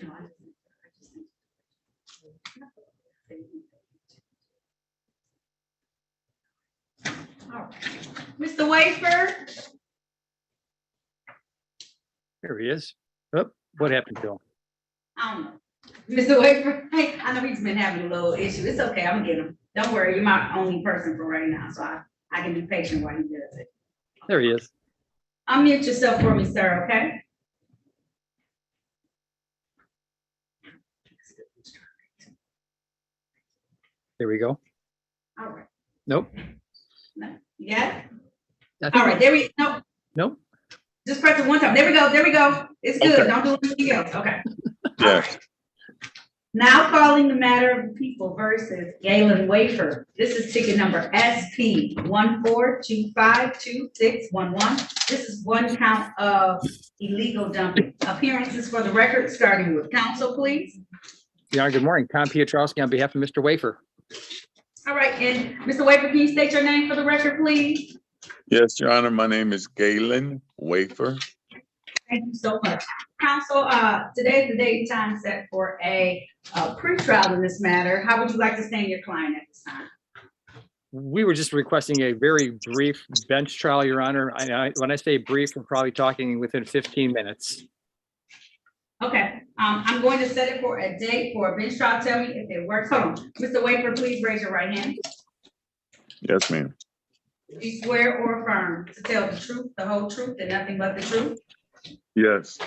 No, all right. Mr. Wafer? There he is. Oh, what happened to him? I don't know. Mr. Wafer, hey, I know he's been having a little issue. It's okay, I'm gonna get him. Don't worry, you're my only person for right now, so I can be patient while he does it. There he is. Unmute yourself for me, sir, okay? There we go. All right. Nope. No, you got it? I think All right, there we, no, Nope. just press it one time. There we go, there we go. It's good, Okay. don't do anything else, okay. All Yes. right. Now calling the matter of the people versus Galen Wafer. This is ticket number SP 142526111. This is one count of illegal dumping. Appearances for the record, starting with counsel, please. Your Honor, good morning. Tom Piotrowski on behalf of Mr. Wafer. All right, and Mr. Wafer, can you state your name for the record, please? Yes, Your Honor. My name is Galen Wafer. Thank you so much. Counsel, today is the date and time set for a pretrial in this matter. How would you like to stand your client at this time? We were just requesting a very brief bench trial, Your Honor. When I say brief, we're probably talking within 15 minutes. Okay, I'm going to set it for a date for a bench trial. Tell me if it works. Hold on. Mr. Wafer, please raise your right hand. Yes, ma'am. Do you swear or affirm to tell the truth, the whole truth, and nothing but the truth? Yes,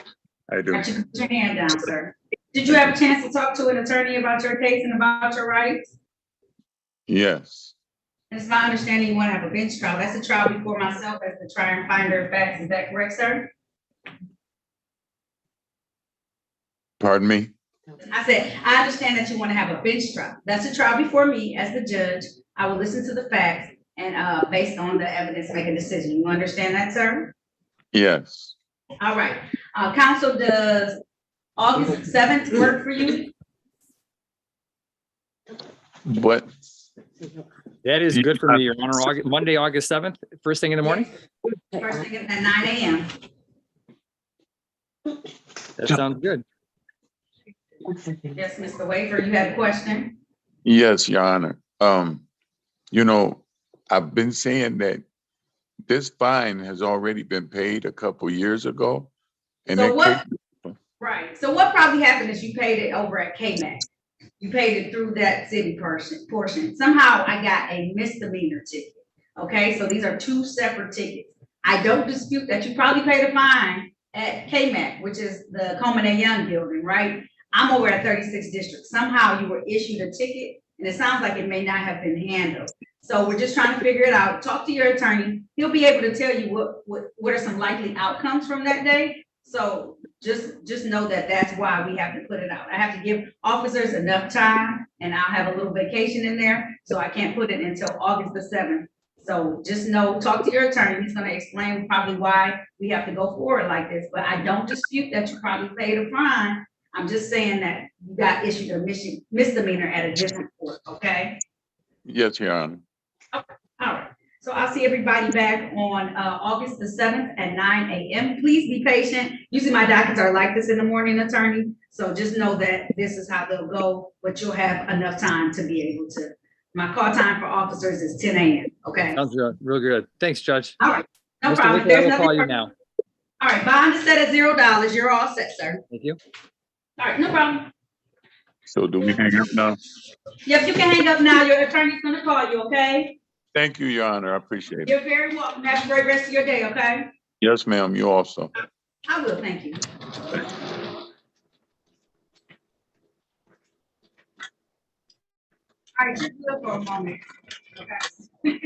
I do. All right, you can put your hand down, sir. Did you have a chance to talk to an attorney about your case and about your rights? Yes, And it's my understanding you want to have a bench trial. That's a trial before myself as the trier and finder of facts. Is that correct, sir? pardon me? I said, I understand that you want to have a bench trial. That's a trial before me as the judge. I will listen to the facts and based on the evidence, make a decision. You understand that, sir? Yes, All right. Counsel, does August 7th work for you? but That is good for me, Your Honor. Monday, August 7th, first thing in the morning? First thing at 9 a.m. That sounds good. Yes, Mr. Wafer, you had a question? yes, Your Honor. You know, I've been saying that this fine has already been paid a couple years ago. And So that what, case- right, so what probably happened is you paid it over at KMAC. You paid it through that city portion. Somehow I got a misdemeanor ticket. Okay, so these are two separate tickets. I don't dispute that you probably paid a fine at KMAC, which is the Coleman and Young building, right? I'm over at 36th District. Somehow you were issued a ticket and it sounds like it may not have been handled. So we're just trying to figure it out. Talk to your attorney. He'll be able to tell you what are some likely outcomes from that day. So just know that that's why we have to put it out. I have to give officers enough time and I'll have a little vacation in there. So I can't put it until August the 7th. So just know, talk to your attorney. He's gonna explain probably why we have to go forward like this, but I don't dispute that you probably paid a fine. I'm just saying that you got issued a misdemeanor at a different court, okay? yes, Your Honor. All right, so I'll see everybody back on August the 7th at 9 a.m. Please be patient. Usually my dockets are like this in the morning, attorney. So just know that this is how they'll go, but you'll have enough time to be able to. My call time for officers is 10 a.m., okay? Sounds real good. Thanks, Judge. All right, no Mr. problem. Wicker, I There's will call nothing. you now. All right, bond is set at $0. You're all set, sir. Thank you. All right, no problem. So do we hang up now? Yep, you can hang up now. Your attorney's gonna call you, okay? Thank you, Your Honor. I appreciate it. You're very welcome. Have a great rest of your day, okay? Yes, ma'am. You also. I will, thank you. All right, just look for a moment, okay?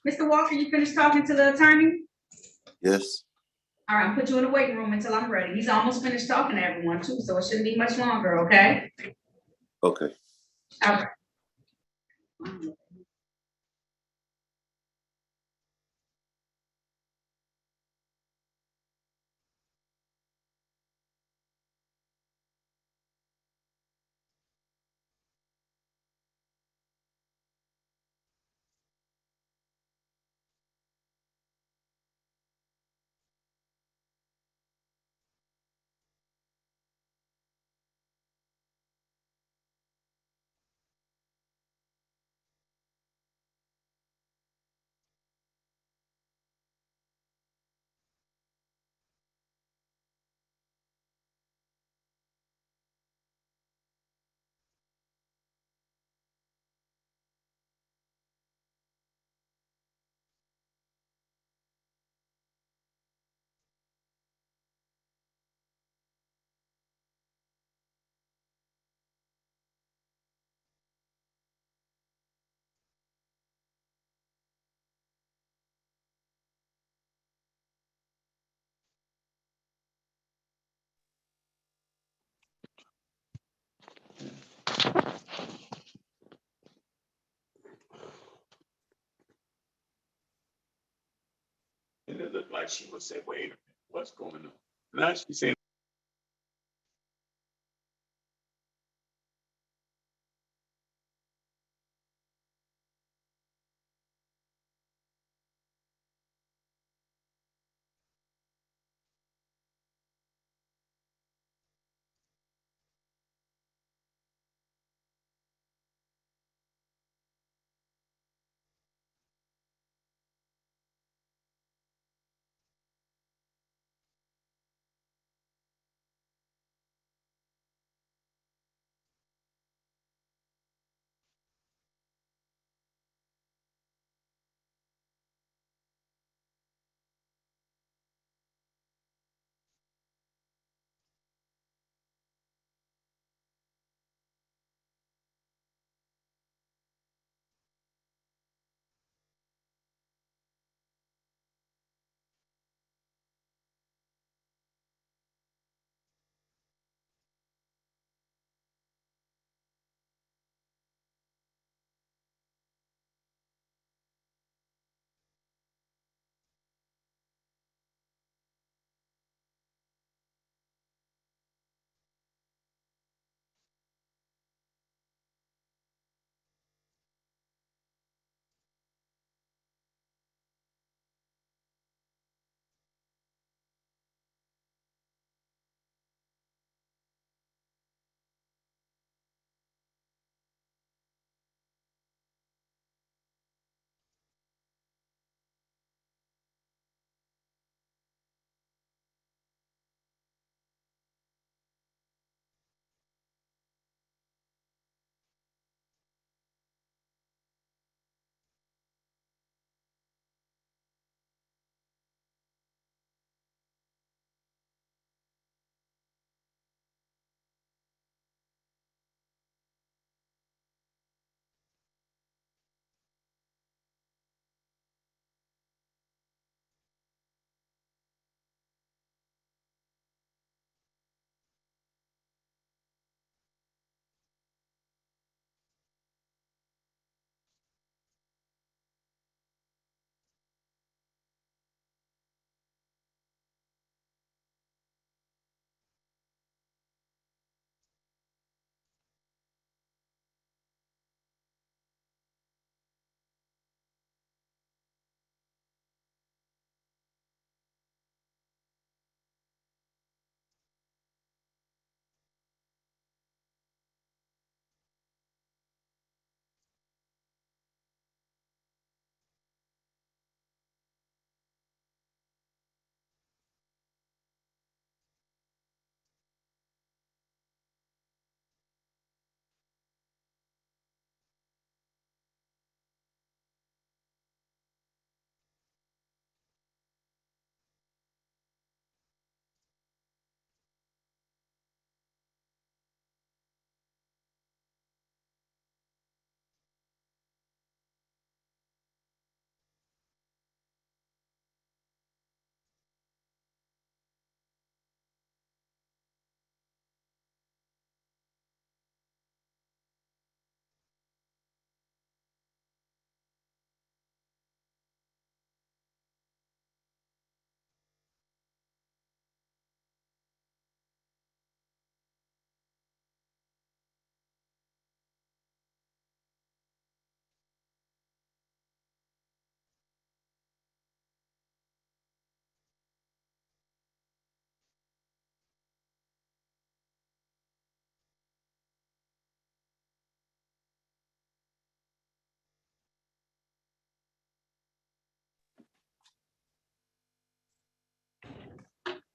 Mr. Walker, you finished talking to the attorney? Yes. All right, I'll put you in the waiting room until I'm ready. He's almost finished talking to everyone too, so it shouldn't be much longer, okay? Okay. All right. And it looked like she would say, wait a minute, what's going on? Now she's saying,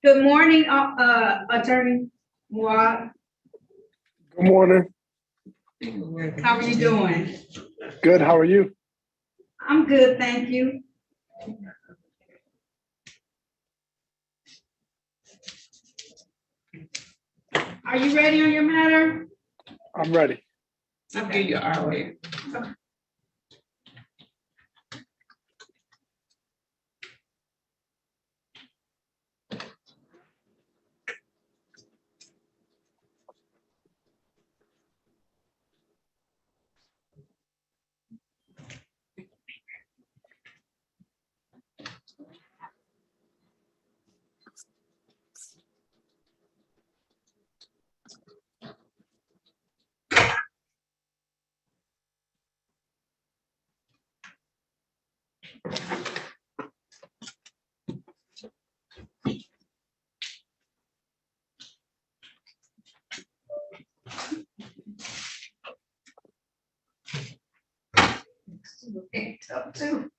Good morning, Attorney Moore. Good morning. How are you doing? Good. How are you? I'm good, thank you. Are you ready on your matter? I'm ready. Okay. You are ready. Tough too.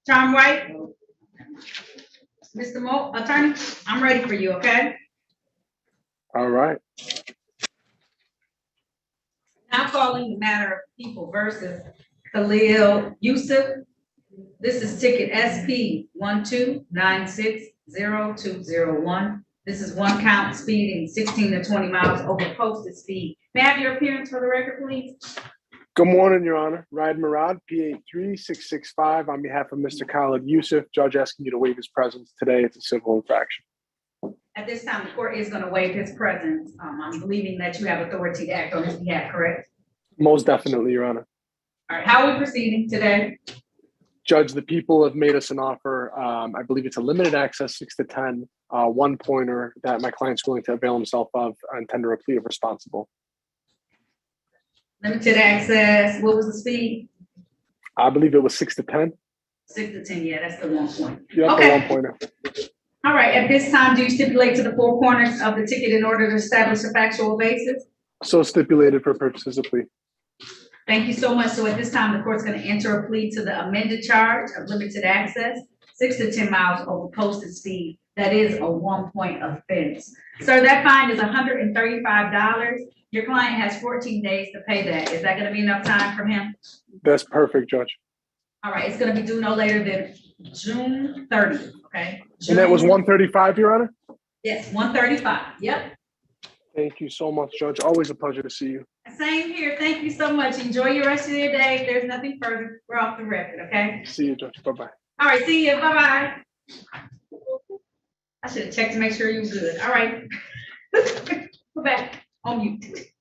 Tom White? Mr. Mo, attorney, I'm ready for you, okay? All right. Now calling the matter of people versus Khalil Yusuf. This is ticket SP 129600201. This is one count speeding 16 to 20 miles over posted speed. May I have your appearance for the record, please? Good morning, Your Honor. Ryan Murad, P83665, on behalf of Mr. Khalid Yusuf. Judge asking you to waive his presence today. It's a civil infraction. At this time, the court is going to waive his presence. I'm believing that you have authority to act on his behalf, correct? Most definitely, Your Honor. All right, how are we proceeding today? Judge, the people have made us an offer. I believe it's a limited access, 6 to 10, one pointer that my client's willing to avail himself of and tender a plea of responsible. Limited access, what was the speed? I believe it was 6 to 10. 6 to 10, yeah, that's the 1 point. Yep, Okay. the one pointer. All right, at this time, do you stipulate to the 4 corners of the ticket in order to establish a factual basis? So stipulated for purposes of plea. Thank you so much. So at this time, the court's gonna enter a plea to the amended charge of limited access, 6 to 10 miles over posted speed. That is a 1 point offense. Sir, that fine is $135. Your client has 14 days to pay that. Is that gonna be enough time for him? That's perfect, Judge. All right, it's gonna be due no later than June 30th, okay? And that was June- 135, Your Honor? Yes, 135, yep. Thank you so much, Judge. Always a pleasure to see you. Same here. Thank you so much. Enjoy your rest of your day. If there's nothing further, we're off the record, okay? See you, Judge. Bye-bye. All right, see you. Bye-bye. I should have checked to make sure you were good. All right. Go back on mute.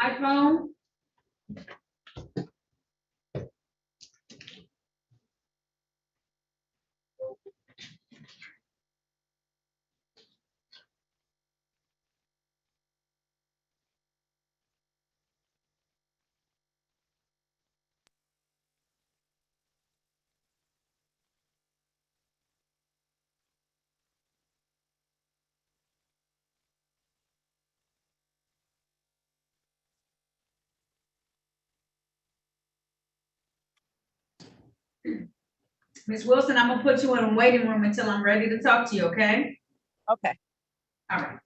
iPhone. Ms. Wilson, I'm gonna put you in a waiting room until I'm ready to talk to you, okay? Okay. All right.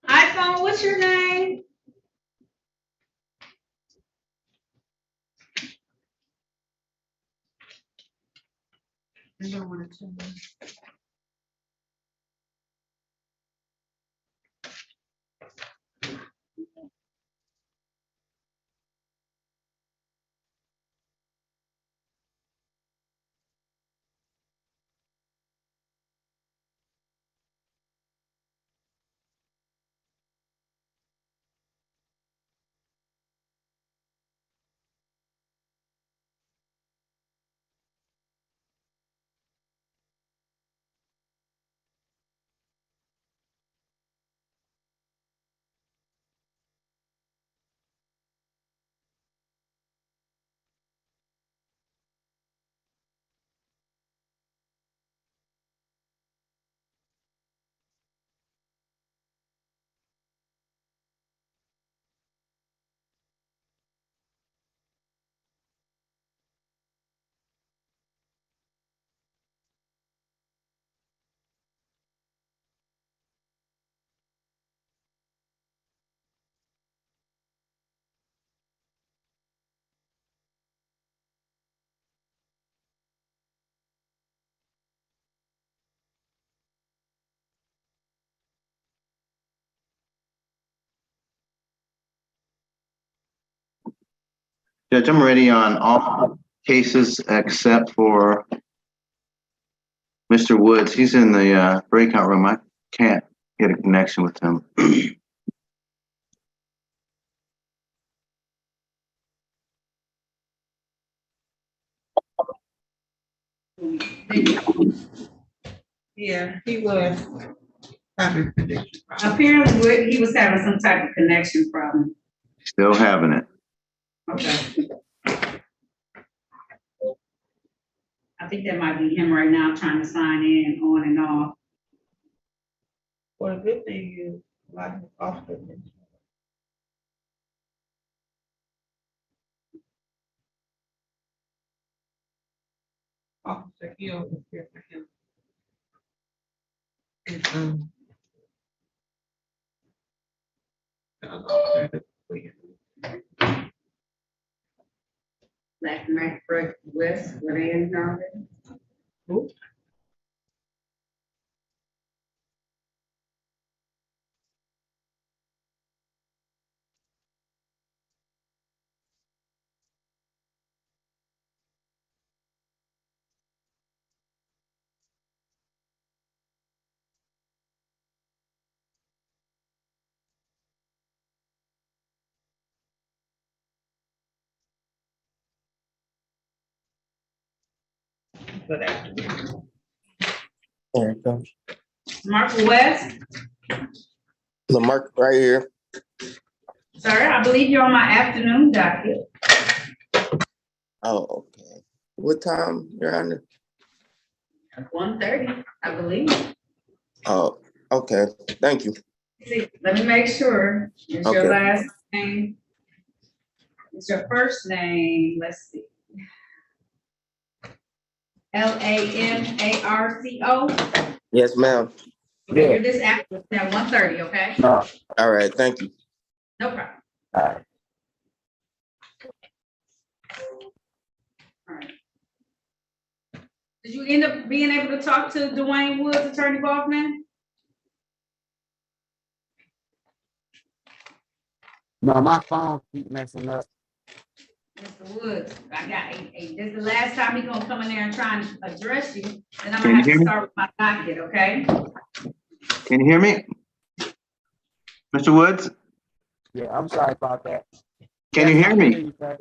iPhone, what's your name? I don't want to. Judge, I'm ready on all cases except for Mr. Woods. He's in the breakout room. I can't get a connection with him. Yeah, he was. Apparently, he was having some type of connection problem. Still having it. Okay. I think that might be him right now trying to sign in on and off. Well, the good thing is, a lot of officers. Officer Hill is here for him. And, the other officer that's waiting. Black Mac, West, were they in there already? Who? Good afternoon. There it comes. Mark West, Lamarck right here. sir, I believe you're on my afternoon docket. Oh, okay. What time, Your Honor? 1:30, I believe. Oh, okay. Thank you. See, let me make sure. It's your Okay. last name. It's your first name. Let's see. Lamarco. Yes, ma'am. Okay, you're this afternoon at 1:30, okay? All right. Thank you. No problem. All right. All right. Did you end up being able to talk to Dwayne Woods, Attorney Golfman? No, my phone keep messing up. Mr. Woods, I got this is the last time he's gonna come in there and try and address you, and I'm Can gonna you have hear to me? start with my docket, okay? Can you hear me? Mr. Woods, Yeah, I'm sorry about that. can you Yes, hear I me? you, sir.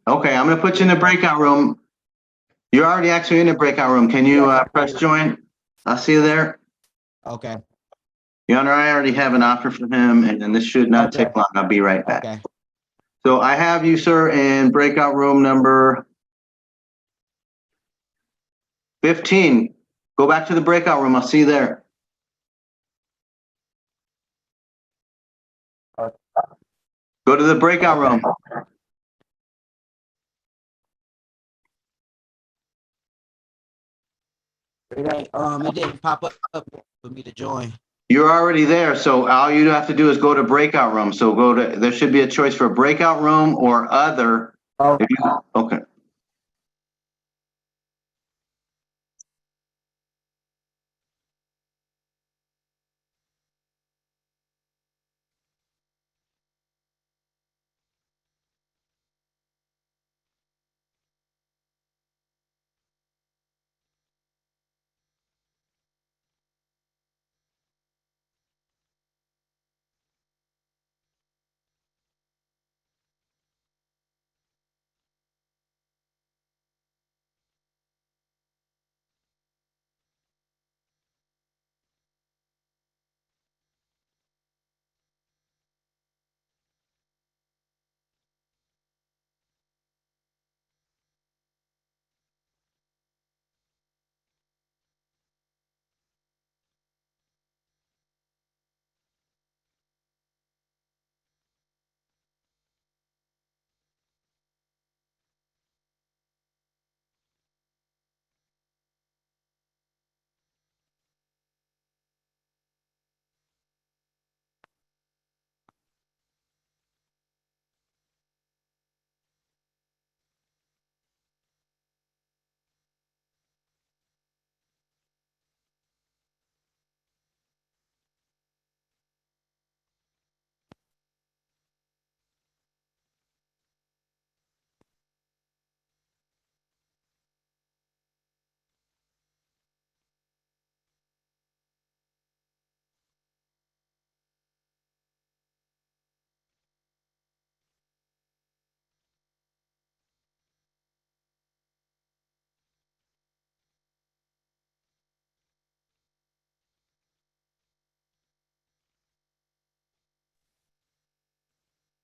Okay, I'm gonna put you in the breakout room. You're already actually in the breakout room. Can you press join? I'll see you there. Okay. Your Honor, I already have an offer for him, and then this should not Okay. take long. I'll be right back. Okay. So I have you, sir, in breakout room number 15. Go back to the breakout room. I'll see you there. Go to the breakout room. It didn't pop up for me to join. You're already there, so all you have to do is go to breakout room. So go to, there should be a choice for breakout room or other. Oh, If you, okay.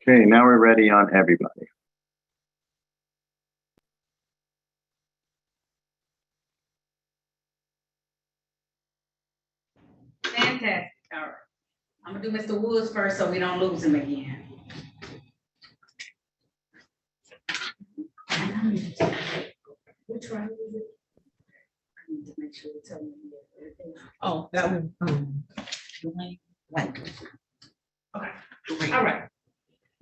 Okay, now we're ready on everybody. Fantastic, all right. I'm gonna do Mr. Woods first so we don't lose him again. Which one is it? I need to make sure you tell me everything. Oh, that was, Dwayne, like. Okay, all right.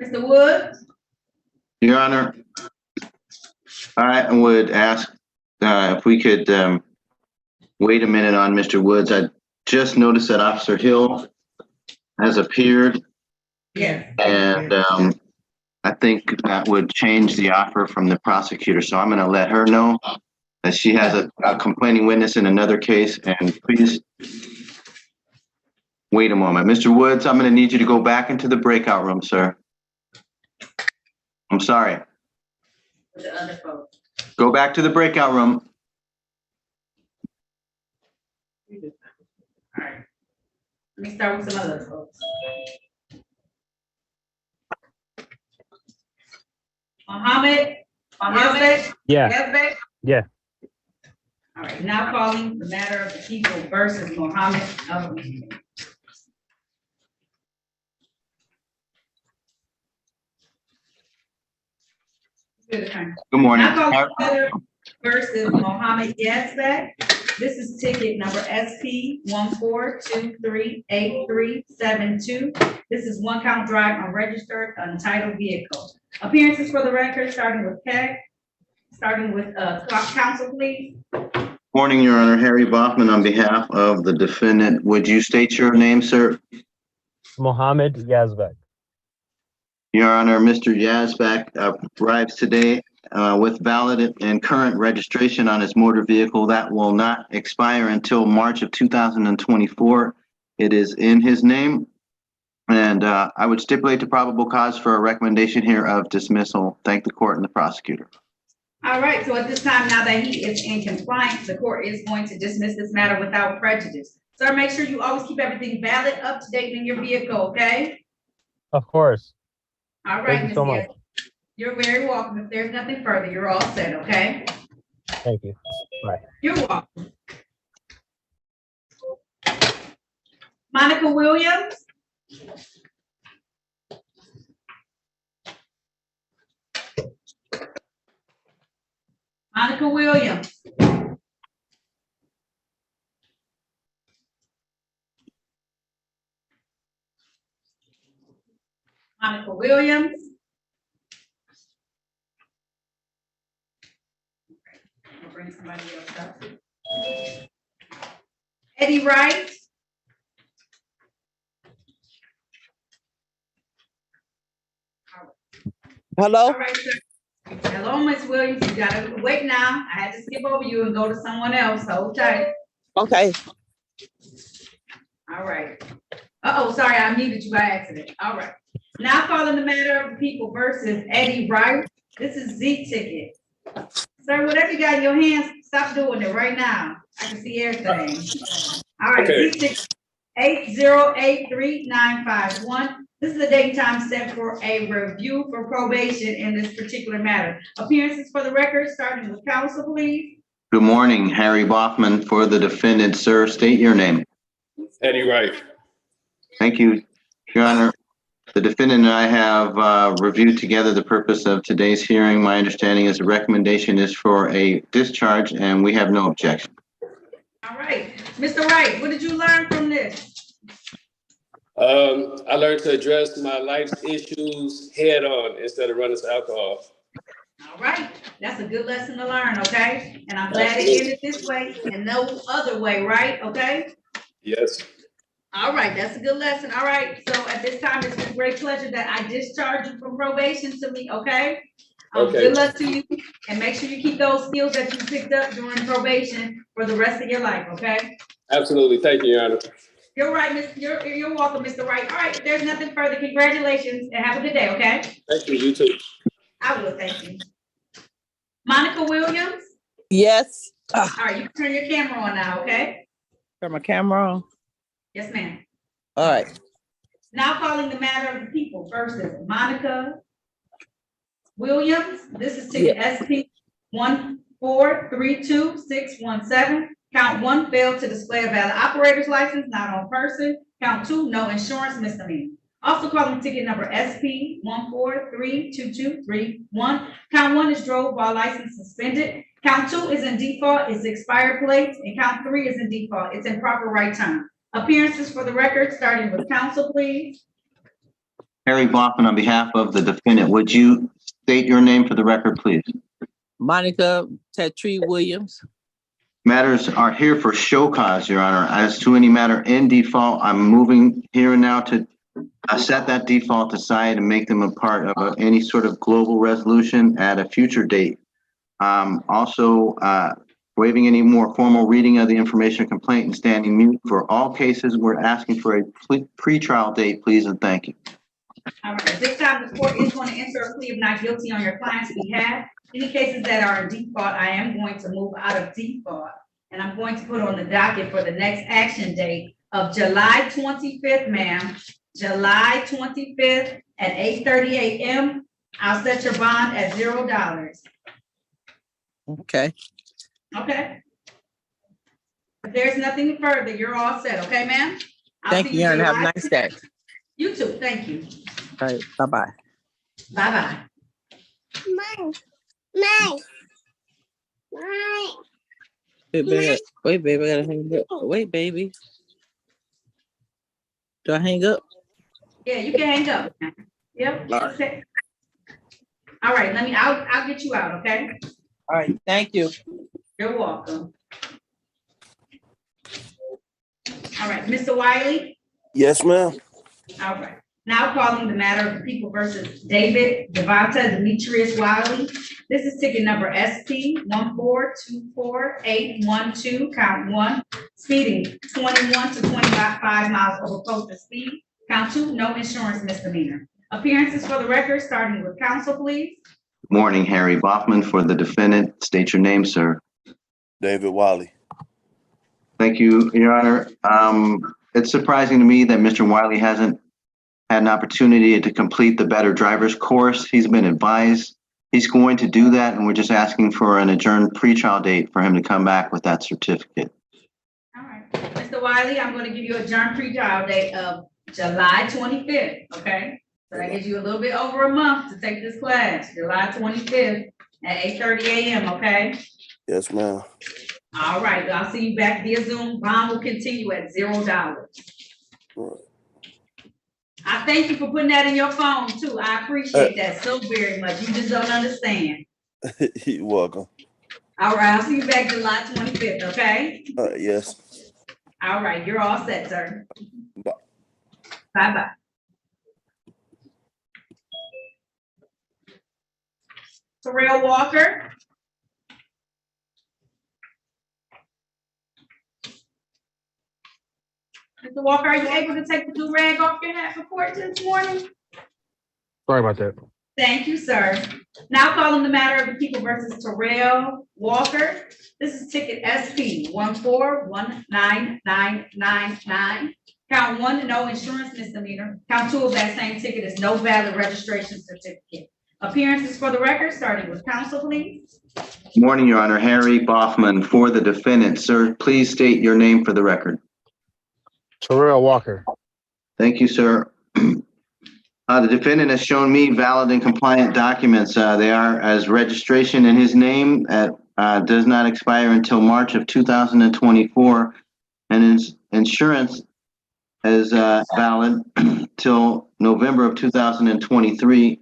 Mr. Woods? Your Honor, I would ask if we could wait a minute on Mr. Woods. I just noticed that Officer Hill has appeared, Yes. and I think that would change the offer from the prosecutor. So I'm going to let her know that she has a complaining witness in another case, and please wait a moment. Mr. Woods, I'm going to need you to go back into the breakout room, sir. I'm sorry. With the other folks. Go back to the breakout room. All right. Let me start with some other folks. Mohammed? Yeah. Yeah. All right, now calling the matter of the people versus Mohammed. Good morning. Now calling the matter versus Mohammed Yazbek. This is ticket number SP 142387372. This is one count drive unregistered untitled vehicle. Appearances for the record, starting with Keck. Starting with counsel, please. Morning, Your Honor. Harry Bachman on behalf of the defendant. Would you state your name, sir? Mohammed Yazbek. Your Honor, Mr. Yazbek arrives today with valid and current registration on his motor vehicle that will not expire until March of 2024. It is in his name. And I would stipulate the probable cause for a recommendation here of dismissal. Thank the court and the prosecutor. All right, so at this time, now that he is in compliance, the court is going to dismiss this matter without prejudice. Sir, make sure you always keep everything valid, up to date in your vehicle, okay? Of course. All right, Thank you so much. You're very welcome. If there's nothing further, you're all set, okay? Thank you. Bye. You're welcome. Monica Williams? Monica Williams. Monica Williams. I'll bring somebody else up. Eddie Wright. Hello? All right, sir. Hello, Ms. Williams. You gotta wait now. I had to skip over you and go to someone else. Hold tight. Okay. All right. Uh-oh, sorry, I muted you by accident. All right. Now calling the matter of the people versus Eddie Wright. This is Z ticket. Sir, whatever you got in your hands, stop doing it right now. I can see everything. All right, Okay. Z ticket 8083951. This is the date and time set for a review for probation in this particular matter. Appearances for the record, starting with counsel, please. Good morning, Harry Bachman for the defendant. Sir, state your name. Eddie Wright. Thank you, Your Honor. The defendant and I have reviewed together the purpose of today's hearing. My understanding is the recommendation is for a discharge and we have no objection. All right, Mr. Wright, what did you learn from this? I learned to address my life's issues head on instead of running to alcohol. All right, that's a good lesson to learn, okay? And I'm glad it ended this way and no other way, right? Okay? Yes. All right, that's a good lesson. All right, so at this time, it's with great pleasure that I discharge you from probation to me, okay? Okay. Good luck to you, and make sure you keep those skills that you picked up during probation for the rest of your life, okay? Absolutely. Thank you, Your Honor. You're right, you're welcome, Mr. Wright. All right, if there's nothing further, congratulations, and have a good day, okay? Thank you. You too. I will, thank you. Monica Williams? Yes. All right, you can turn your camera on now, okay? Turn my camera on. Yes, ma'am. All right. Now calling the matter of the people versus Monica Williams. This is ticket SP 1432617. Count 1, failed to display a valid operator's license, not on person. Count 2, no insurance misdemeanor. Also calling ticket number SP 1432231. Count 1 is drove while license suspended. Count 2 is in default, it's expired plates, and count 3 is in default, it's in proper right time. Appearances for the record, starting with counsel, please. Harry Bachman on behalf of the defendant. Would you state your name for the record, please? Monica Tetri Williams. Matters are here for show cause, Your Honor. As to any matter in default, I'm moving here and now to set that default aside and make them a part of any sort of global resolution at a future date. Also, waiving any more formal reading of the information complaint and standing mute for all cases. We're asking for a pre-trial date, please, and thank you. All right, this time the court is going to enter a plea of not guilty on your client's behalf. Any cases that are in default, I am going to move out of default and I'm going to put on the docket for the next action date of July 25th, ma'am. July 25th at 8:30 a.m. I'll set your bond at $0. Okay. Okay? If there's nothing further, you're all set, okay, ma'am? I'll Thank see you, Your Honor. Have a July nice day. 10th. You too, thank you. All right. Bye-bye. Bye-bye. Wait, baby. Wait, baby. I gotta hang up. Wait, baby. Do I hang up? Yeah, you can hang up. Yep. Okay. All right, I'll get you out, okay? All right. Thank you. You're welcome. All right, Mr. Wiley? Yes, ma'am. All right. Now calling the matter of the people versus David Devonta Demetrius Wiley. This is ticket number SP 1424812, count 1, speeding 21 to 25 miles over posted speed. Count 2, no insurance misdemeanor. Appearances for the record, starting with counsel, please. Morning, Harry Boffman for the defendant. State your name, sir. David Wiley. Thank you, Your Honor. It's surprising to me that Mr. Wiley hasn't had an opportunity to complete the better driver's course. He's been advised he's going to do that, and we're just asking for an adjourned pretrial date for him to come back with that certificate. All right, Mr. Wiley, I'm going to give you a adjourned pre-trial date of July 25th, okay? So that gives you a little bit over a month to take this class, July 25th at 8:30 a.m., okay? Yes, ma'am. All right, I'll see you back via Zoom. Bond will continue at $0. Right. I thank you for putting that in your phone too. I appreciate that so very much. You just don't understand. You're welcome. All right, I'll see you back July 25th, okay? Yes. All right, you're all set, sir. Bye. Bye-bye. Terrell Walker. Mr. Walker, are you able to take the do-rag off your hat for court this morning? Sorry about that. Thank you, sir. Now calling the matter of the people versus Terrell Walker. This is ticket SP 1419999. Count 1, no insurance misdemeanor. Count 2 of that same ticket is no valid registration certificate. Appearances for the record, starting with counsel, please. Morning, Your Honor. Harry Boffman for the defendant. Sir, please state your name for the record. Terrell Walker. Thank you, sir. The defendant has shown me valid and compliant documents. They are as registration in his name does not expire until March of 2024, and his insurance is valid till November of 2023.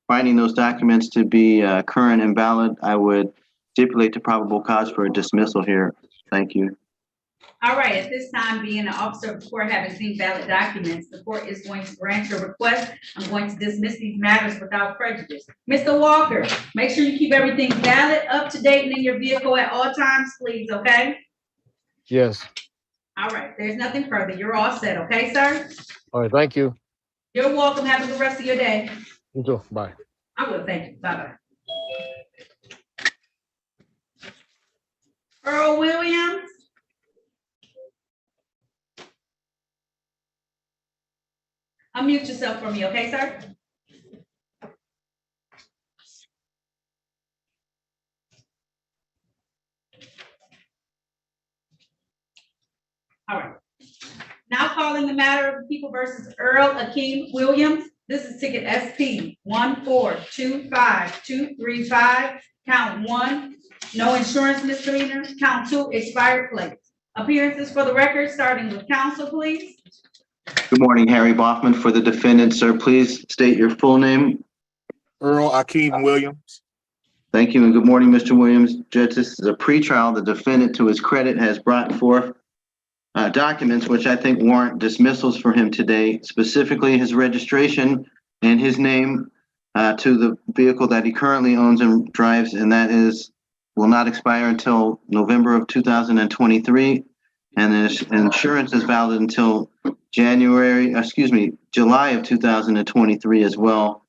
Finding those documents to be current and valid, I would stipulate the probable cause for a dismissal here. Thank you. All right, at this time, being an officer of the court having seen valid documents, the court is going to grant your request. I'm going to dismiss these matters without prejudice. Mr. Walker, make sure you keep everything valid, up to date, and in your vehicle at all times, please, okay? Yes. All right, there's nothing further. You're all set, okay, sir? All right. Thank you. You're welcome. Have a good rest of your day. You too. Bye. I will, thank you. Bye-bye. Earl Williams. Unmute yourself for me, okay, sir? All right. Now calling the matter of the people versus Earl Akeem Williams. This is ticket SP 1425235. Count 1, no insurance misdemeanor. Count 2, expired plates. Appearances for the record, starting with counsel, please. Good morning, Harry Boffman for the defendant. Sir, please state your full name. Earl Akeem Williams. Thank you, and good morning, Mr. Williams. Judge, this is a pretrial. The defendant, to his credit, has brought forth documents which I think warrant dismissals for him today, specifically his registration and his name to the vehicle that he currently owns and drives, and that will not expire until November of 2023, and his insurance is valid until July of 2023 as well.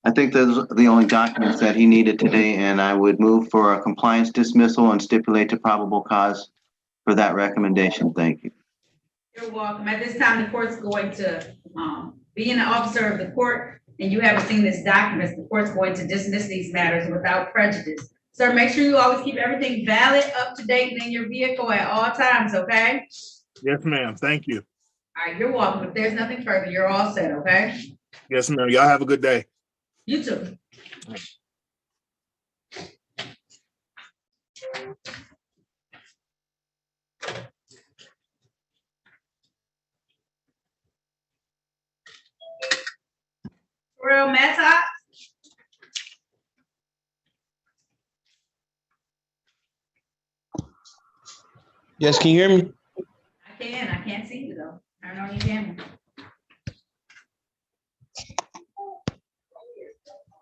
I think those are the only documents that he needed today, and I would move for a compliance dismissal and stipulate to probable cause for that recommendation. Thank you. You're welcome. At this time, the court's going to, being an officer of the court, and you haven't seen this document, the court's going to dismiss these matters without prejudice. Sir, make sure you always keep everything valid, up to date, and in your vehicle at all times, okay? Yes, ma'am. Thank you. All right, you're welcome. If there's nothing further, you're all set, okay? Yes, ma'am. Y'all have a good day. You too. Real Mattox? Yes, can you hear me? I can't see you though. Turn on your camera.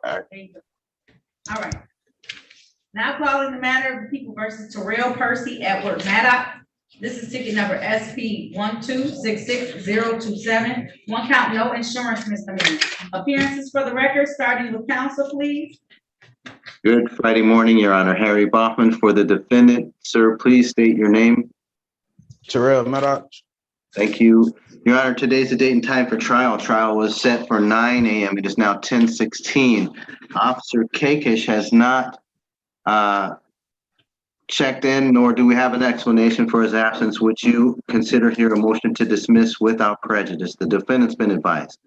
There you go. All right. Now calling the matter of the people versus Terrell Percy Edward Maddox. This is ticket number SP 1266027. One count, no insurance misdemeanor. Appearances for the record, starting with counsel, please. Good Friday morning, Your Honor. Harry Baughman for the defendant. Sir, please state your name. Terrell Maddox. Thank you. Your Honor, today's the date and time for trial. Trial was set for 9 a.m. It is now 10:16. Officer Kakish has not checked in, nor do we have an explanation for his absence. Would you consider here a motion to dismiss without prejudice? The defendant's been advised.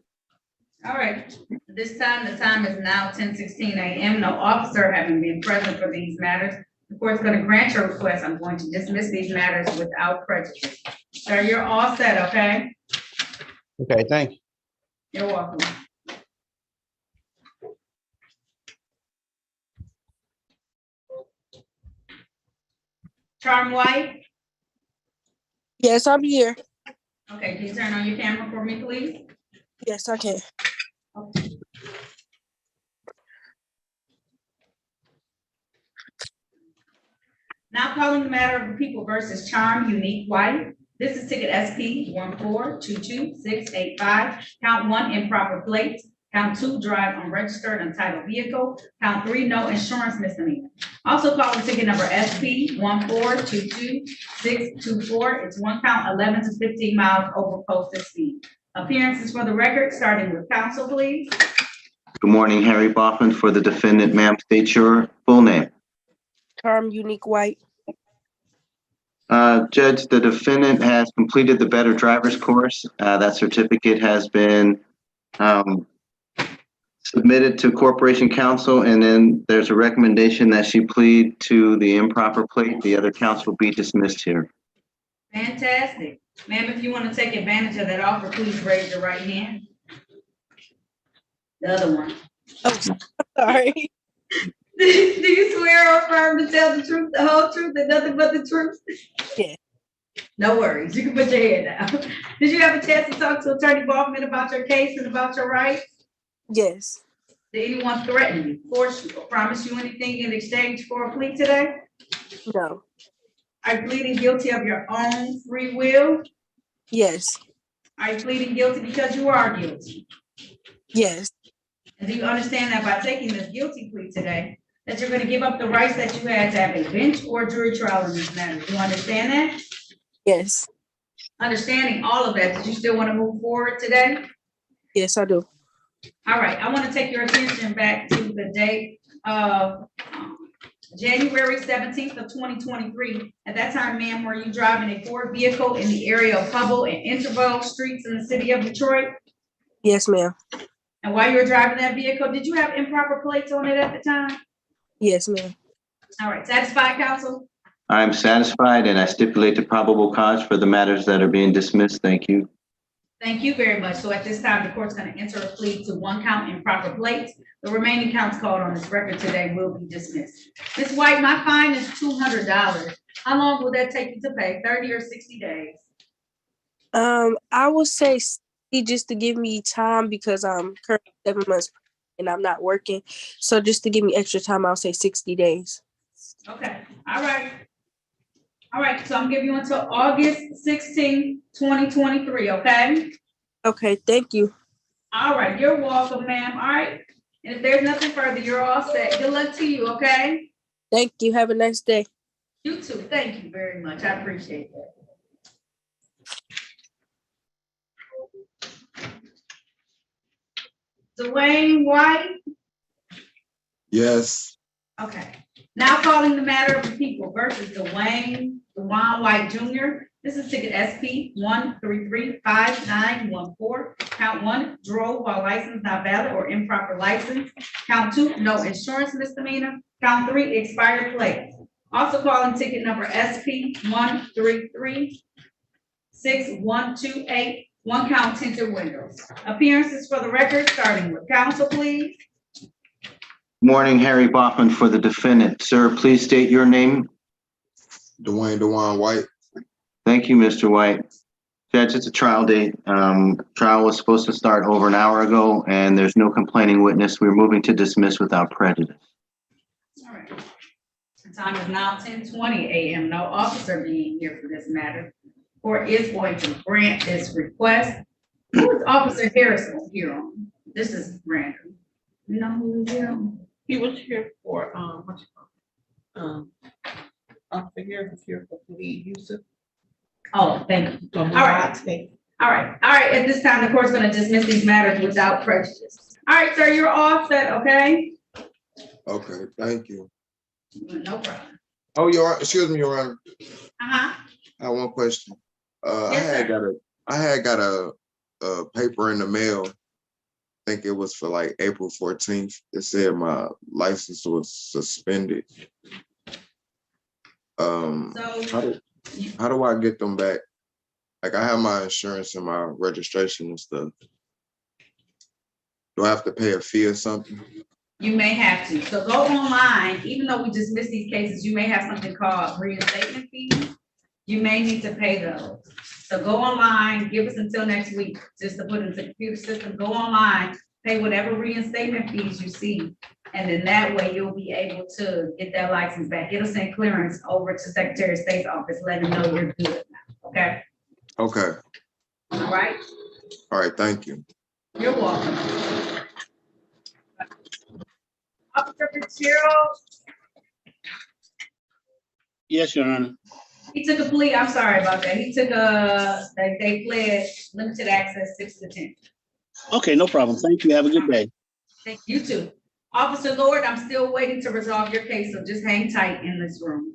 All right. This time, the time is now 10:16 a.m. No officer having been present for these matters. The court's going to grant your request. I'm going to dismiss these matters without prejudice. Sir, you're all set, okay? Okay, thank you. You're welcome. Charm White? Yes, I'm here. Okay, can you turn on your camera for me, please? Yes, I can. Okay. Now calling the matter of the people versus Charm Unique White. This is ticket SP 1422685. Count 1, improper plates. Count 2, drive unregistered untitled vehicle. Count 3, no insurance misdemeanor. Also calling ticket number SP 1422624. It's one count, 11 to 15 miles over posted speed. Appearances for the record, starting with counsel, please. Good morning, Harry Baughman for the defendant. Ma'am, state your full name. Charm Unique White. Judge, the defendant has completed the better driver's course. That certificate has been submitted to Corporation Counsel, and then there's a recommendation that she plead to the improper plate. The other counts will be dismissed here. Fantastic. Ma'am, if you want to take advantage of that offer, please raise your right hand. The other one. Oh, sorry. Do you swear or affirm to tell the truth, the whole truth, and nothing but the truth? Yeah. No worries. You can put your head down. Did you have a chance to talk to Attorney Baughman about your case and about your rights? Yes. Did anyone threaten you, force you, or promise you anything in exchange for a plea today? No. Are you pleading guilty of your own free will? Yes. Are you pleading guilty because you are guilty? Yes. And do you understand that by taking this guilty plea today, that you're going to give up the rights that you had to have a bench or jury trial in this matter? Do you understand that? Yes. Understanding all of that, did you still want to move forward today? Yes, I do. All right, I want to take your attention back to the date of January 17th of 2023. At that time, ma'am, were you driving a Ford vehicle in the area of Hubble and Intervale Streets in the city of Detroit? Yes, ma'am. And while you were driving that vehicle, did you have improper plates on it at the time? Yes, ma'am. All right, satisfied, counsel? I'm satisfied, and I stipulate the probable cause for the matters that are being dismissed. Thank you. Thank you very much. So at this time, the court's going to enter a plea to one count improper plates. The remaining counts called on this record today will be dismissed. Ms. White, my fine is $200. How long will that take you to pay? 30 or 60 days? I would say just to give me time because I'm currently 7 months and I'm not working. So just to give me extra time, I'll say 60 days. Okay. All right. All right. So I'm giving you until August 16, 2023. Okay. Okay. Thank you. All right. You're welcome, ma'am. All right. And if there's nothing further, you're all set. Good luck to you, okay? Thank you. Have a nice day. You too. Thank you very much. I appreciate that. Dwayne White. Yes. Okay. Now calling the matter of the people versus Dewan White Jr. This is ticket SP 1335914. Count 1, drove while license not valid or improper license. Count 2, no insurance misdemeanor. Count 3, expired plate. Also calling ticket number SP 1336128. 1 count tinted windows. Appearances for the record, starting with counsel, please. Morning, Harry Baughman for the defendant. Sir, please state your name. Dewan White. Thank you, Mr. White. Judge, it's a trial date. Trial was supposed to start over an hour ago, and there's no complaining witness. We're moving to dismiss without prejudice. All right. The time is now 10:20 a.m. No officer being here for this matter. Court is going to grant this request. Who is Officer Harrison here on? This is random. You know who is here on? He was here for, what you call it? Officer Harris is here for police use. Oh, thank you. All right. All right. All right. At this time, the court's going to dismiss these matters without prejudice. All right, sir, you're all set, okay? Okay, thank you. No problem. Oh, excuse me, Your Honor. Uh-huh. I have one question. Yes, I had got a paper in the mail. I think it was for like April 14th. It said my license was suspended. How do I get them back? Like, I have my insurance and my registration and stuff. Do I have to pay a fee or something? You may have to. So go online, even though we dismiss these cases, you may have something called reinstatement fees. You may need to pay those. So go online, give us until next week, just to put into the computer system, go online, pay whatever reinstatement fees you see. And then that way you'll be able to get that license back. It'll send clearance over to Secretary of State's office, letting them know you're good now, okay? Okay. All right? All right, thank you. You're welcome. Officer Fitzgerald, Yes, Your Honor. he took a plea, I'm sorry about that. He took they pled limited access 6 to 10. Okay, no problem. Thank you. Have a good day. Thank you too. Officer Lord, I'm still waiting to resolve your case, so just hang tight in this room.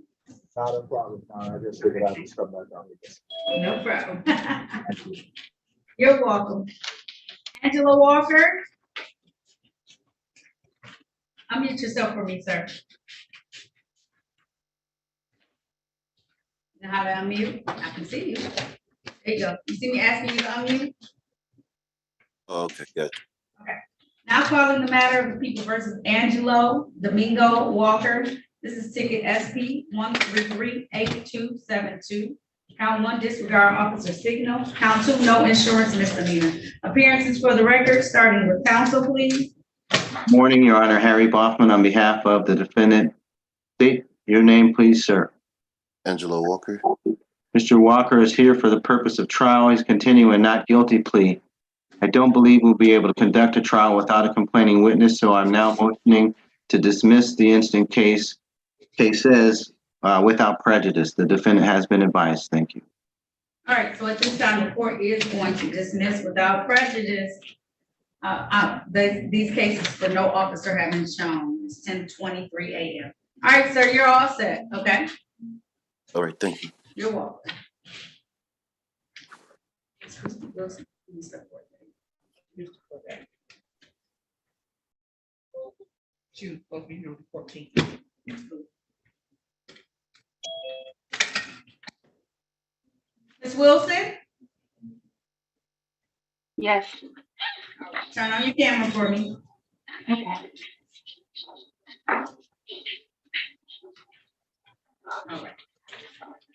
Not a problem. I just figured I'd just come back down again. No problem. You're welcome. Angela Walker. Unmute yourself for me, sir. You know how to unmute? I can see you. There you go. You see me asking you to unmute? Okay, good. Okay. Now calling the matter of the people versus Angelo Domingo Walker. This is ticket SP 1338272. Count 1, disregard officer signal. Count 2, no insurance misdemeanor. Appearances for the record, starting with counsel, please. Morning, Your Honor. Harry Baughman on behalf of the defendant. State your name, please, sir. Angelo Walker. Mr. Walker is here for the purpose of trial. He's continuing a not guilty plea. I don't believe we'll be able to conduct a trial without a complaining witness, so I'm now motioning to dismiss the instant cases without prejudice. The defendant has been advised. Thank you. All right, so at this time, the court is going to dismiss without prejudice these cases for no officer having shown. It's 10:23 a.m. All right, sir, you're all set, okay? All right, thank you. You're welcome. She was supposed to be here on the 14th. Ms. Wilson? Yes. Turn on your camera for me. Okay. All right.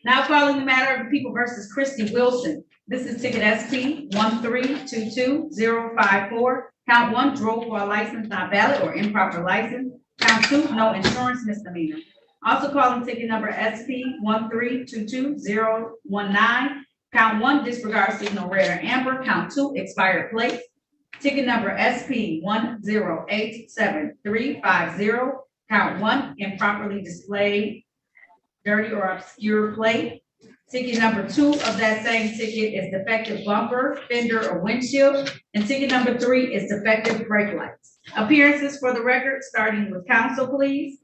Now calling the matter of the people versus Christy Wilson. This is ticket SP 1322054. Count 1, drove while license not valid or improper license. Count 2, no insurance misdemeanor. Also calling ticket number SP 1322019. Count 1, disregard signal red or amber. Count 2, expired plate. Ticket number SP 1087350, count one, improperly displayed dirty or obscure plate. Ticket number 2 of that same ticket is defective bumper, fender, or windshield. And ticket number 3 is defective brake lights. Appearances for the record, starting with counsel, please.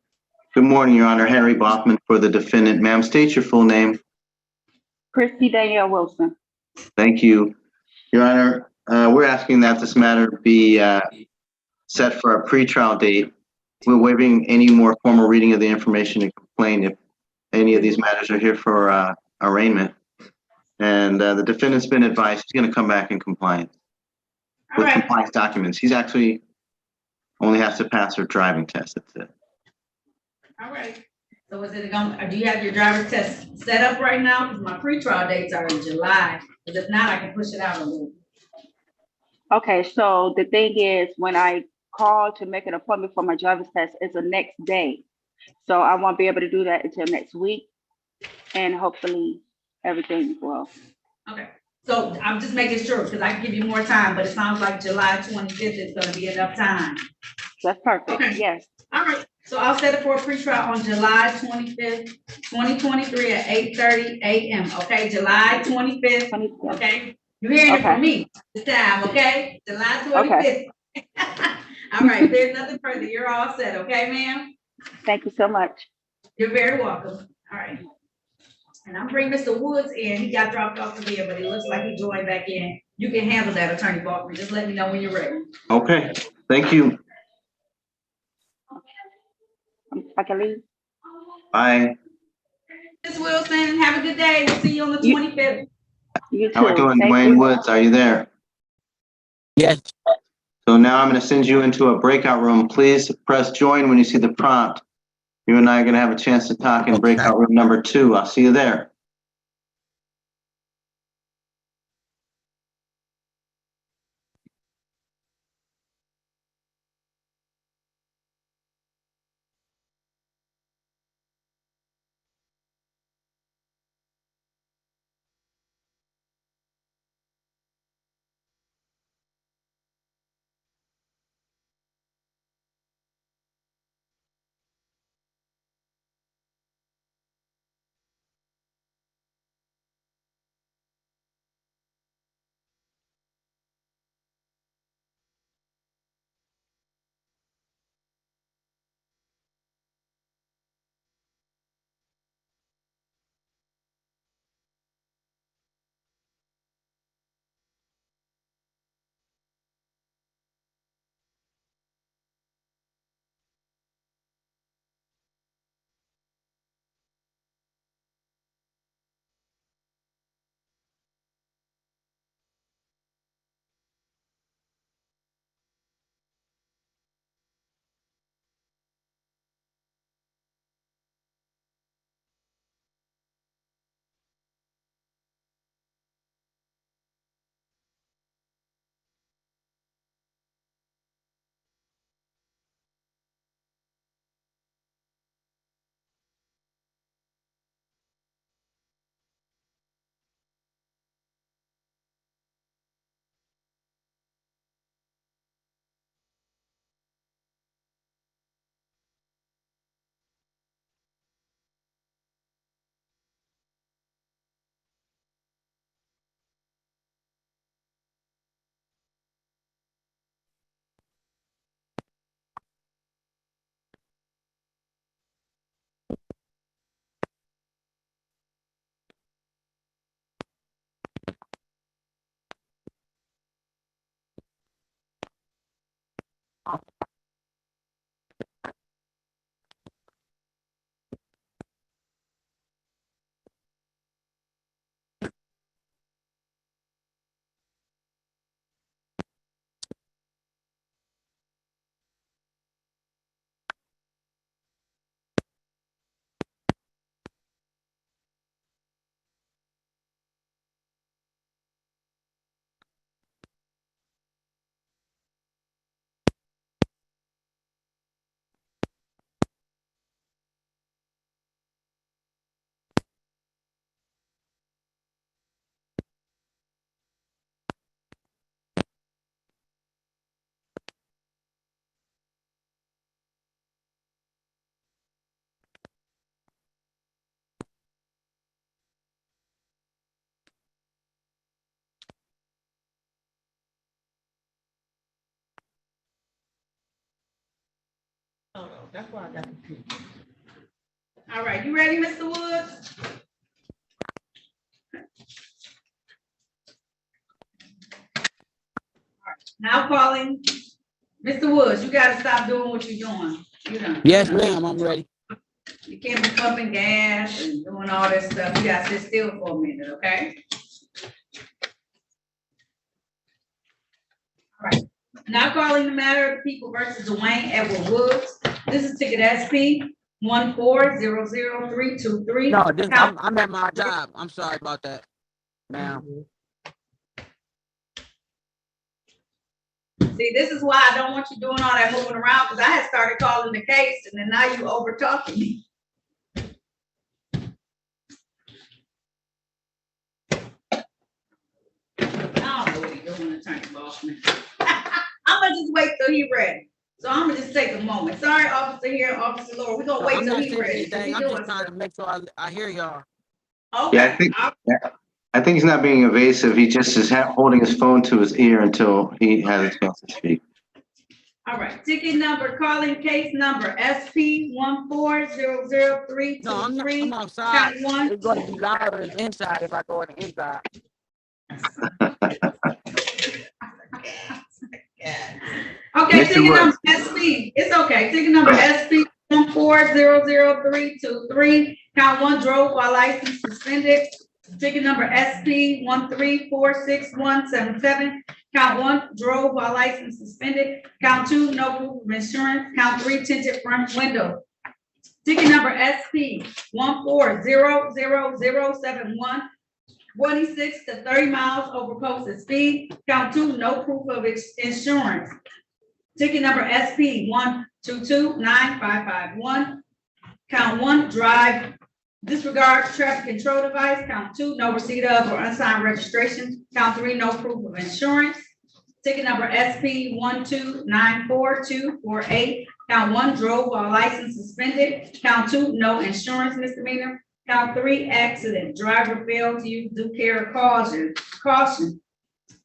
Good morning, Your Honor. Henry Bachman for the defendant. Ma'am, state your full name. Christy Danielle Wilson. Thank you. Your Honor, we're asking that this matter be set for a pretrial date. We're waiving any more formal reading of the information and complaint if any of these matters are here for arraignment. And the defendant's been advised he's going to come back in compliance with compliance documents. He's actually only has to pass her driving test. That's it. All right. So is it going? Do you have your driver's test set up right now? Because my pretrial dates are in July. Because if not, I can push it out a little. Okay, so the thing is, when I call to make an appointment for my driver's test, it's the next day. So I won't be able to do that until next week. And hopefully everything will. Okay. So I'm just making sure because I can give you more time, but it sounds like July 25th is going to be enough time. That's perfect. Okay. Yes. All right. So I'll set it for a pretrial on July 25th, 2023 at 8:30 a.m. Okay, July 25th. Okay. You're hearing it from me this time, okay? July 25th. Okay. All right. If there's nothing further, you're all set, okay, ma'am? Thank you so much. You're very welcome. All right. And I'm bringing Mr. Woods in. He got dropped off of here, but it looks like he joined back in. You can handle that, Attorney Bachman. Just let me know when you're ready. Okay. Thank you. I can leave. Bye. Ms. Wilson, have a good day. We'll see you on the 25th. You too. How are we doing, Thank Dwayne you. Woods? Are you there? Yes. So now I'm going to send you into a breakout room. Please press join when you see the prompt. You and I are going to have a chance to talk in breakout room number 2. I'll see you there. Oh, that's why I got confused. All right, you ready, Mr. Woods? Now calling, Mr. Woods, you gotta stop doing what you're doing. Yes, ma'am, I'm ready. You can't be pumping gas and doing all this stuff. You gotta sit still for a minute, okay? All right, now calling the matter of People versus Dwayne Edward Woods. This is ticket SP 1400323. No, I'm at my job. I'm sorry about that, ma'am. See, this is why I don't want you doing all that moving around, because I had started calling the case and then now you over talking me. I don't know what he's doing, Attorney Bosman. I'm gonna just wait till he's ready. So I'm gonna just take a moment. Sorry, Officer here, Officer Laura. We're gonna wait till he's ready. I'm just trying to make sure I hear y'all. Okay. I think he's not being evasive. He just is holding his phone to his ear until he has a chance to speak. All right, ticket number, calling case number SP 1400323. No, I'm outside. It's going to be louder than inside if I go in the inside. Okay, ticket number SP, it's okay, ticket number SP 1400323, count one, drove while license suspended. Ticket number SP 1346177, count one, drove while license suspended. Count two, no proof of insurance. Count three, tinted front window. Ticket number SP 1400071, 26 to 30 miles over posted speed. Count two, no proof of insurance. Ticket number SP 1229551, count one, drive, disregard traffic control device. Count two, no receipt of or unsigned registration. Count three, no proof of insurance. Ticket number SP 1294248, count one, drove while license suspended. Count two, no insurance misdemeanor. Count three, accident, driver failed to use due care of caution.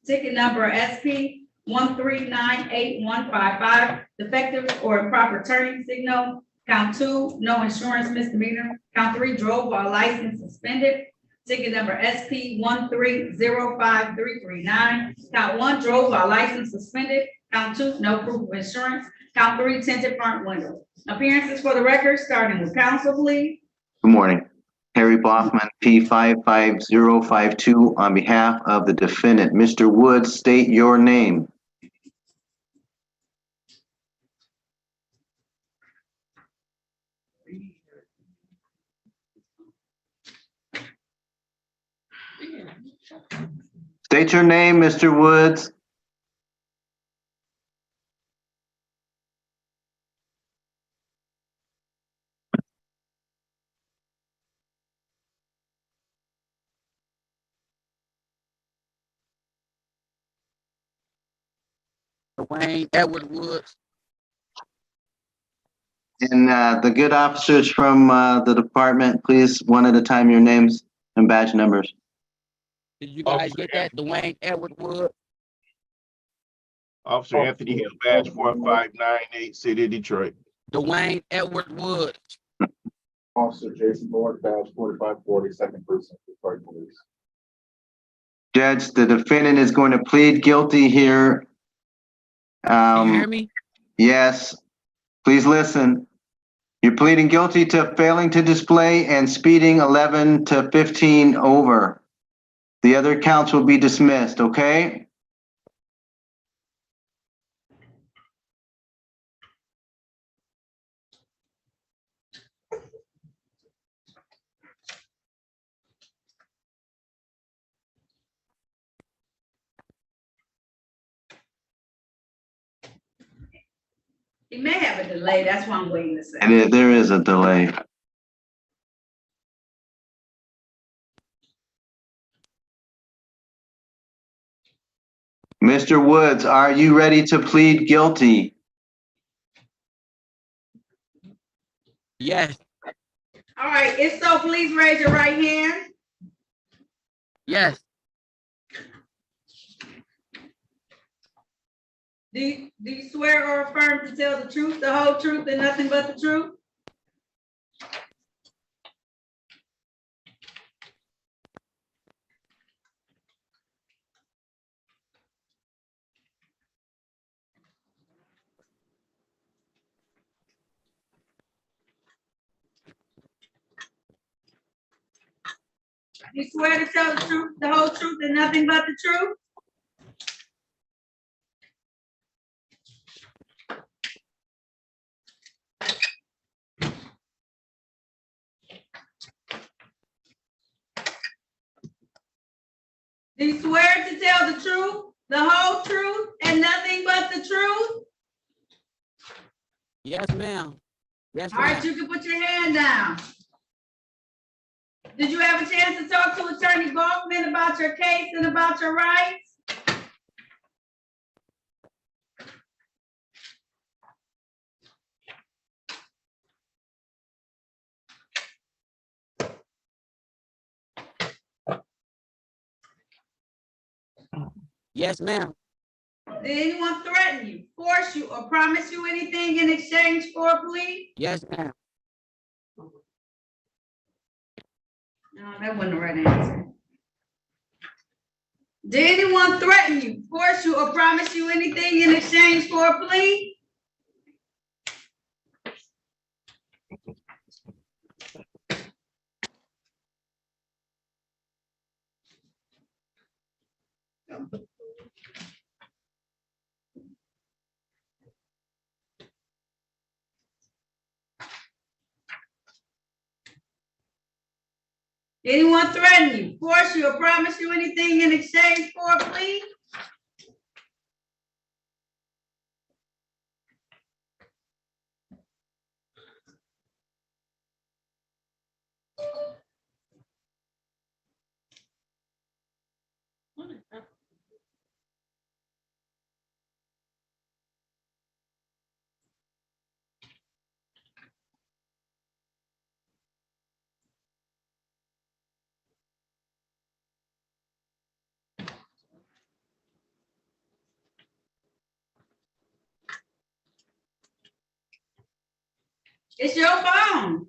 Ticket number SP 1398155, defective or improper turning signal. Count two, no insurance misdemeanor. Count three, drove while license suspended. Ticket number SP 1305339, count one, drove while license suspended. Count two, no proof of insurance. Count three, tinted front window. Appearances for the record, starting with counsel, please. Good morning. Harry Bachman, P55052, on behalf of the defendant. Mr. Woods, state your name. State your name, Mr. Woods. Dwayne Edward Woods. And the good officers from the department, please, one at a time, your names and badge numbers. Did you guys get that? Dwayne Edward Woods. Officer Anthony Hill, badge 4598, City of Detroit. Dwayne Edward Woods. Officer Jason Lord, badge 4540, Second Precinct, Detroit Police. Judge, the defendant is going to plead guilty here. Can you hear me? Yes. Please listen. You're pleading guilty to failing to display and speeding 11 to 15 over. The other counts will be dismissed, okay? He may have a delay, that's why I'm waiting to say. And there is a delay. Mr. Woods, are you ready to plead guilty? Yes. All right, if so, please raise your right hand. Yes. Do you swear or affirm to tell the truth, the whole truth, and nothing but the truth? You swear to tell the truth, the whole truth, and nothing but the truth? Do you swear to tell the truth, the whole truth, and nothing but the truth? Yes, ma'am. Yes, All right, ma'am. you can put your hand down. Did you have a chance to talk to Attorney Balkman about your case and about your rights? Yes, ma'am. Did anyone threaten you, force you, or promise you anything in exchange for a plea? Yes, ma'am. No, that wasn't the right answer. Did anyone threaten you, force you, or promise you anything in exchange for a plea? Did anyone threaten you, force you, or promise you anything in exchange for a plea? It's your phone.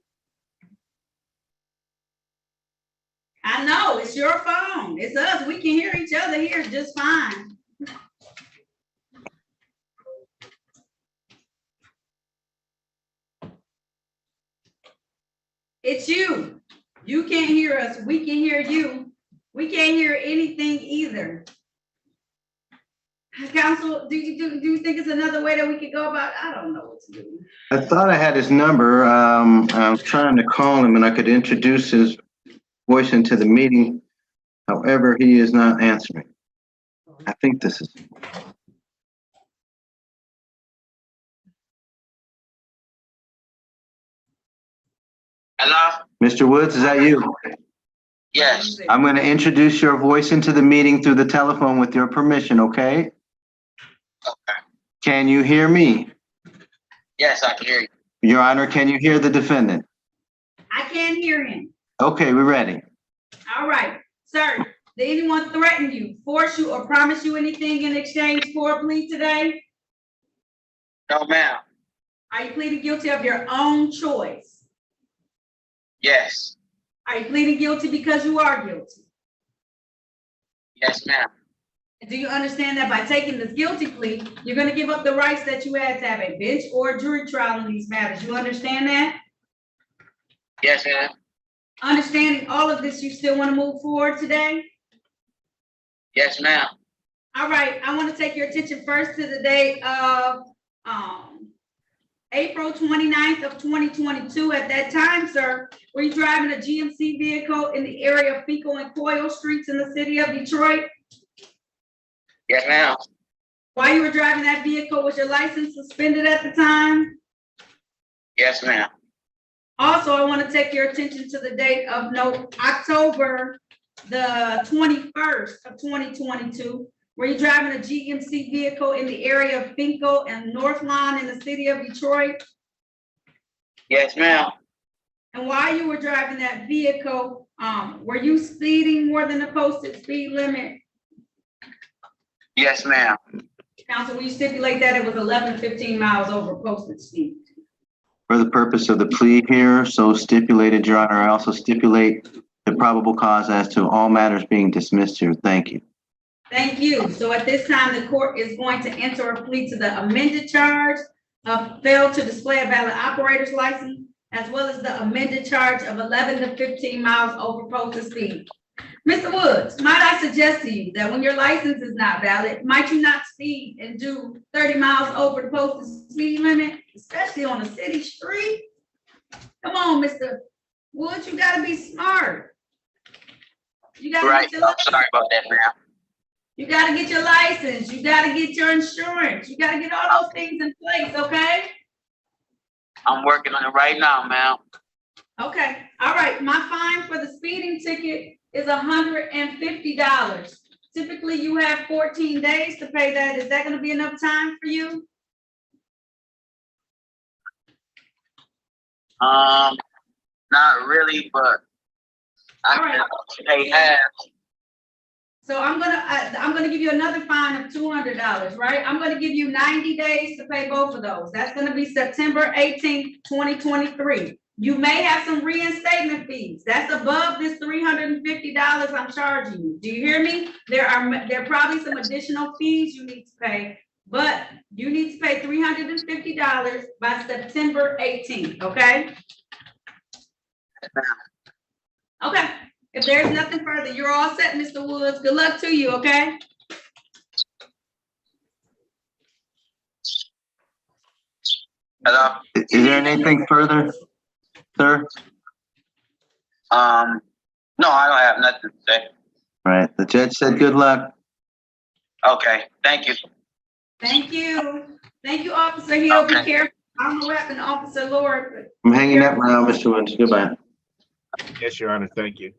I know, it's your phone. It's us. We can hear each other here just fine. It's you. You can't hear us. We can hear you. We can't hear anything either. Counsel, do you think it's another way that we could go about it? I don't know what to do. I thought I had his number. I was trying to call him and I could introduce his voice into the meeting. However, he is not answering. I think this is. Hello? Mr. Woods, is that you? Yes. I'm going to introduce your voice into the meeting through the telephone with your permission, okay? Okay. Can you hear me? Yes, I can hear you. Your Honor, can you hear the defendant? I can't hear him. Okay, we're ready. All right, sir. Did anyone threaten you, force you, or promise you anything in exchange for a plea today? No, ma'am. Are you pleading guilty of your own choice? Yes. Are you pleading guilty because you are guilty? Yes, ma'am. Do you understand that by taking this guilty plea, you're going to give up the rights that you had to have a bench or a jury trial in these matters? You understand that? Yes, ma'am. Understanding all of this, you still want to move forward today? Yes, ma'am. All right, I want to take your attention first to the date of April 29th of 2022. At that time, sir, were you driving a GMC vehicle in the area of Fecal and Coyle Streets in the city of Detroit? Yes, ma'am. While you were driving that vehicle, was your license suspended at the time? Yes, ma'am. Also, I want to take your attention to the date of October the 21st of 2022. Were you driving a GMC vehicle in the area of Fecal and North Lawn in the city of Detroit? Yes, ma'am. And while you were driving that vehicle, were you speeding more than the posted speed limit? Yes, ma'am. Council, will you stipulate that it was 11 to 15 miles over posted speed? For the purpose of the plea here, so stipulated, Your Honor, I also stipulate the probable cause as to all matters being dismissed here. Thank you. Thank you. So at this time, the court is going to enter a plea to the amended charge of failed to display a valid operator's license, as well as the amended charge of 11 to 15 miles over posted speed. Mr. Woods, might I suggest to you that when your license is not valid, might you not speed and do 30 miles over the posted speed limit, especially on a city street? Come on, Mr. Woods, you gotta be smart. You gotta Right, get your I'm sorry about that, ma'am. You gotta get your license, you gotta get your insurance, you gotta get all those things in place, okay? I'm working on it right now, ma'am. Okay, all right, my fine for the speeding ticket is $150. Typically, you have 14 days to pay that. Is that gonna be enough time for you? Not really, but I can pay half. So I'm gonna give you another fine of $200, right? I'm gonna give you 90 days to pay both of those. That's gonna be September 18th, 2023. You may have some reinstatement fees. That's above this $350 I'm charging you. Do you hear me? There are probably some additional fees you need to pay, but you need to pay $350 by September 18th, okay? Okay. If there's nothing further, you're all set, Mr. Woods. Good luck to you, okay? Hello? Is there anything further, sir? No, I don't have nothing to say. All right, the judge said good luck. Okay, thank you. Thank you. Thank you, Officer Hill. Be careful. I don't know what happened to Officer Lord, but I'm hanging up now, Mr. Woods. Goodbye. Yes, Your Honor, thank you.